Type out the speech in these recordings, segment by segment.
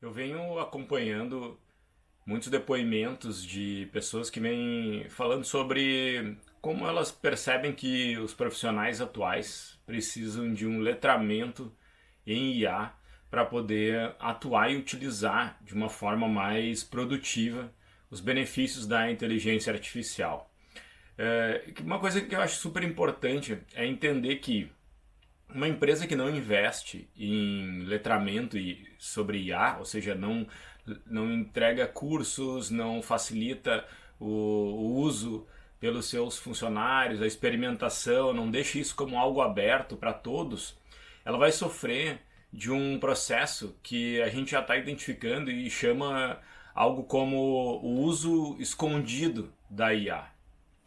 Eu venho acompanhando muitos depoimentos de pessoas que vêm falando sobre como elas percebem que os profissionais atuais precisam de um letramento em IA para poder atuar e utilizar de uma forma mais produtiva os benefícios da inteligência artificial. Uma coisa que eu acho super importante é entender que uma empresa que não investe em letramento sobre IA, ou seja, não entrega cursos, não facilita o uso pelos seus funcionários, a experimentação, não deixa isso como algo aberto para todos, ela vai sofrer de um processo que a gente já está identificando e chama algo como o uso escondido da IA.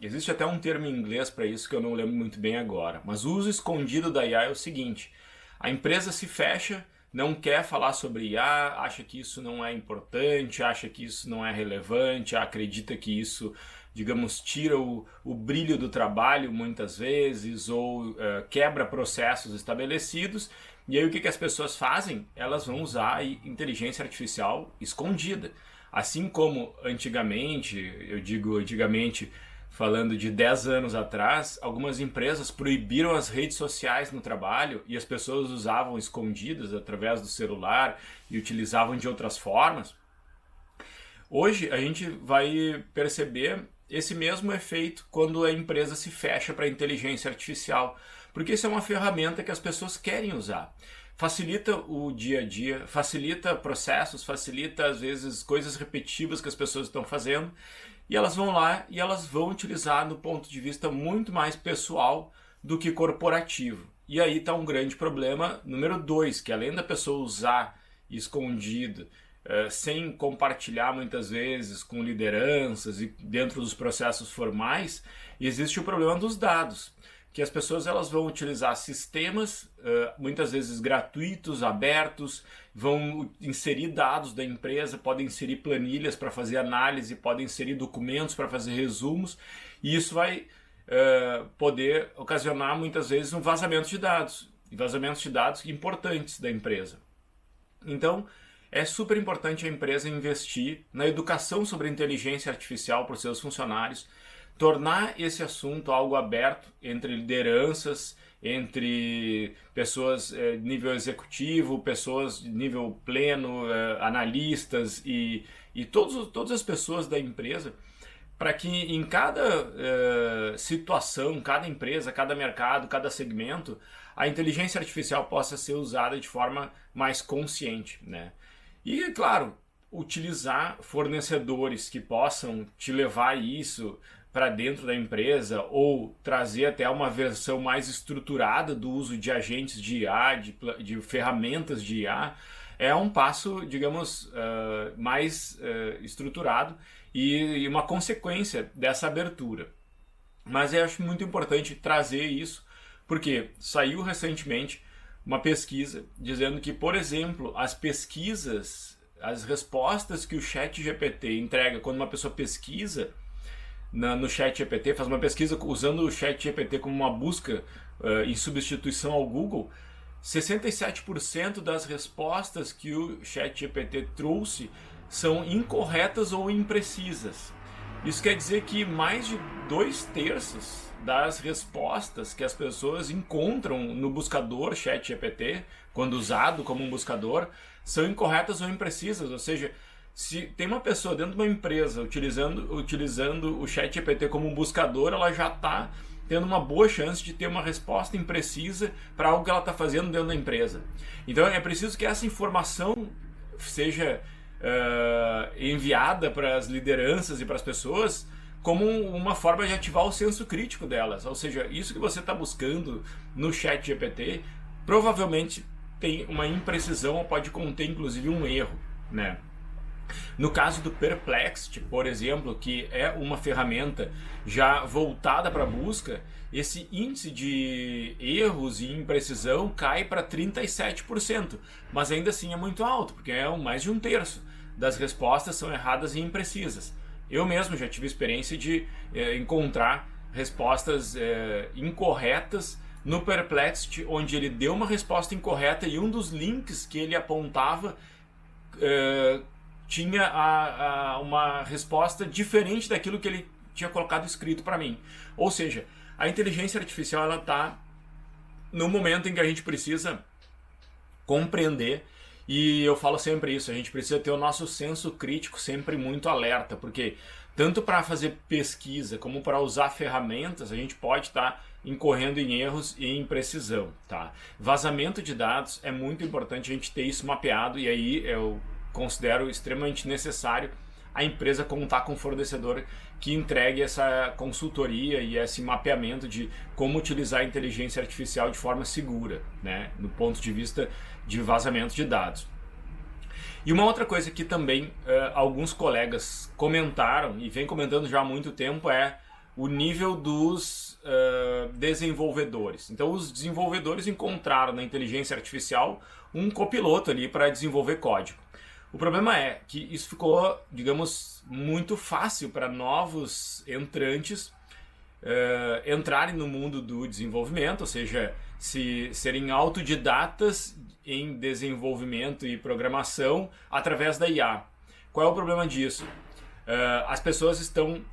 Existe até um termo em inglês para isso que eu não lembro muito bem agora. Mas o uso escondido da IA é o seguinte: a empresa se fecha, não quer falar sobre IA, acha que isso não é importante, acha que isso não é relevante, acredita que isso, digamos, tira o brilho do trabalho muitas vezes ou quebra processos estabelecidos. E aí o que as pessoas fazem? Elas vão usar a inteligência artificial escondida. Assim como antigamente, eu digo antigamente, falando de 10 anos atrás, algumas empresas proibiram as redes sociais no trabalho e as pessoas usavam escondidas através do celular e utilizavam de outras formas. Hoje a gente vai perceber esse mesmo efeito quando a empresa se fecha para a inteligência artificial, porque isso é uma ferramenta que as pessoas querem usar. Facilita o dia a dia, facilita processos, facilita às vezes coisas repetitivas que as pessoas estão fazendo, e elas vão lá e elas vão utilizar no ponto de vista muito mais pessoal do que corporativo. E aí está um grande problema número 2, que além da pessoa usar escondido, sem compartilhar muitas vezes com lideranças e dentro dos processos formais, existe o problema dos dados, que as pessoas elas vão utilizar sistemas muitas vezes gratuitos, abertos, vão inserir dados da empresa, podem inserir planilhas para fazer análise, podem inserir documentos para fazer resumos, e isso vai poder ocasionar muitas vezes um vazamento de dados, e vazamentos de dados importantes da empresa. Então, é super importante a empresa investir na educação sobre a inteligência artificial para os seus funcionários, tornar esse assunto algo aberto entre lideranças, entre pessoas de nível executivo, pessoas de nível pleno, analistas e todas as pessoas da empresa, para que em cada situação, cada empresa, cada mercado, cada segmento, a inteligência artificial possa ser usada de forma mais consciente, né? E, claro, utilizar fornecedores que possam te levar isso para dentro da empresa ou trazer até uma versão mais estruturada do uso de agentes de IA, de ferramentas de IA, é um passo, digamos, mais estruturado e uma consequência dessa abertura. Mas eu acho muito importante trazer isso, porque saiu recentemente uma pesquisa dizendo que, por exemplo, as pesquisas, as respostas que o ChatGPT entrega quando uma pessoa pesquisa no ChatGPT, faz uma pesquisa usando o ChatGPT como uma busca em substituição ao Google, 67% das respostas que o ChatGPT trouxe são incorretas ou imprecisas. Isso quer dizer que mais de 2/3 das respostas que as pessoas encontram no buscador ChatGPT, quando usado como um buscador, são incorretas ou imprecisas. Ou seja, se tem uma pessoa dentro de uma empresa utilizando o ChatGPT como um buscador, ela já está tendo uma boa chance de ter uma resposta imprecisa para algo que ela está fazendo dentro da empresa. Então é preciso que essa informação seja enviada para as lideranças e para as pessoas como uma forma de ativar o senso crítico delas. Ou seja, isso que você está buscando no ChatGPT provavelmente tem uma imprecisão ou pode conter inclusive um erro, né? No caso do Perplexity, por exemplo, que é uma ferramenta já voltada para busca, esse índice de erros e imprecisão cai para 37%, mas ainda assim é muito alto, porque é mais de 1/3 das respostas são erradas e imprecisas. Eu mesmo já tive experiência de encontrar respostas incorretas no Perplexity, onde ele deu uma resposta incorreta e um dos links que ele apontava tinha uma resposta diferente daquilo que ele tinha colocado escrito para mim. Ou seja, a inteligência artificial ela está no momento em que a gente precisa compreender, e eu falo sempre isso, a gente precisa ter o nosso senso crítico sempre muito alerta, porque tanto para fazer pesquisa como para usar ferramentas, a gente pode estar incorrendo em erros e imprecisão, tá? Vazamento de dados é muito importante a gente ter isso mapeado, e aí eu considero extremamente necessário a empresa contar com um fornecedor que entregue essa consultoria e esse mapeamento de como utilizar a inteligência artificial de forma segura, né, no ponto de vista de vazamento de dados. E uma outra coisa que também alguns colegas comentaram e vem comentando já há muito tempo é o nível dos desenvolvedores. Então os desenvolvedores encontraram na inteligência artificial um copiloto ali para desenvolver código. O problema é que isso ficou, digamos, muito fácil para novos entrantes entrarem no mundo do desenvolvimento, ou seja, serem autodidatas em desenvolvimento e programação através da IA. Qual é o problema disso? As pessoas estão,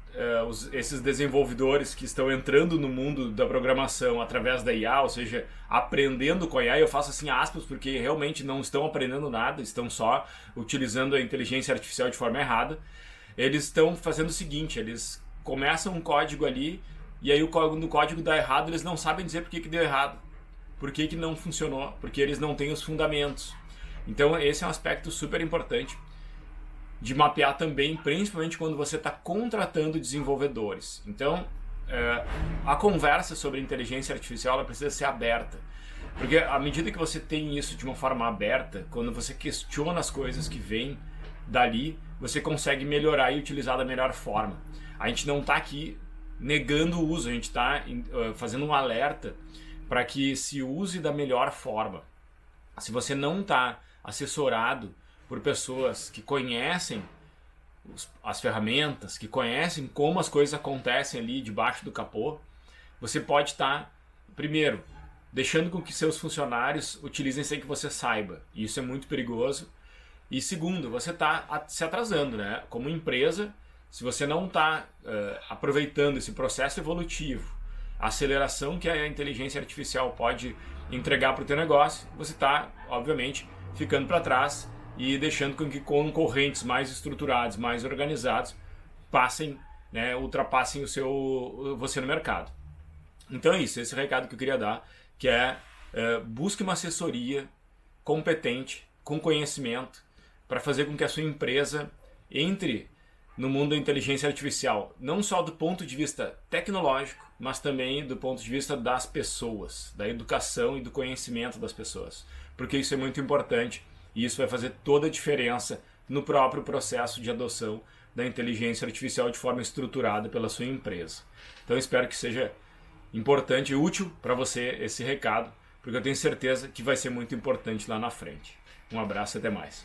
esses desenvolvedores que estão entrando no mundo da programação através da IA, ou seja, aprendendo com a IA, eu faço assim aspas porque realmente não estão aprendendo nada, estão só utilizando a inteligência artificial de forma errada. Eles estão fazendo o seguinte, eles começam um código ali e aí quando o código dá errado, eles não sabem dizer por que deu errado, por que não funcionou, porque eles não têm os fundamentos. Então esse é um aspecto super importante de mapear também, principalmente quando você está contratando desenvolvedores. Então, a conversa sobre inteligência artificial ela precisa ser aberta, porque à medida que você tem isso de uma forma aberta, quando você questiona as coisas que vêm dali, você consegue melhorar e utilizar da melhor forma. A gente não está aqui negando o uso, a gente está fazendo um alerta para que se use da melhor forma. Se você não está assessorado por pessoas que conhecem as ferramentas, que conhecem como as coisas acontecem ali debaixo do capô, você pode estar, primeiro, deixando com que seus funcionários utilizem sem que você saiba. E isso é muito perigoso. E segundo, você está se atrasando, né? Como empresa, se você não está aproveitando esse processo evolutivo, a aceleração que a inteligência artificial pode entregar para o teu negócio, você está, obviamente, ficando para trás e deixando com que concorrentes mais estruturados, mais organizados, passem, né, ultrapassem você no mercado. Então é isso, esse é o recado que eu queria dar, que busque uma assessoria competente, com conhecimento, para fazer com que a sua empresa entre no mundo da inteligência artificial, não só do ponto de vista tecnológico, mas também do ponto de vista das pessoas, da educação e do conhecimento das pessoas, porque isso é muito importante. E isso vai fazer toda a diferença no próprio processo de adoção da inteligência artificial de forma estruturada pela sua empresa. Então eu espero que seja importante e útil para você esse recado, porque eu tenho certeza que vai ser muito importante lá na frente. Um abraço e até mais.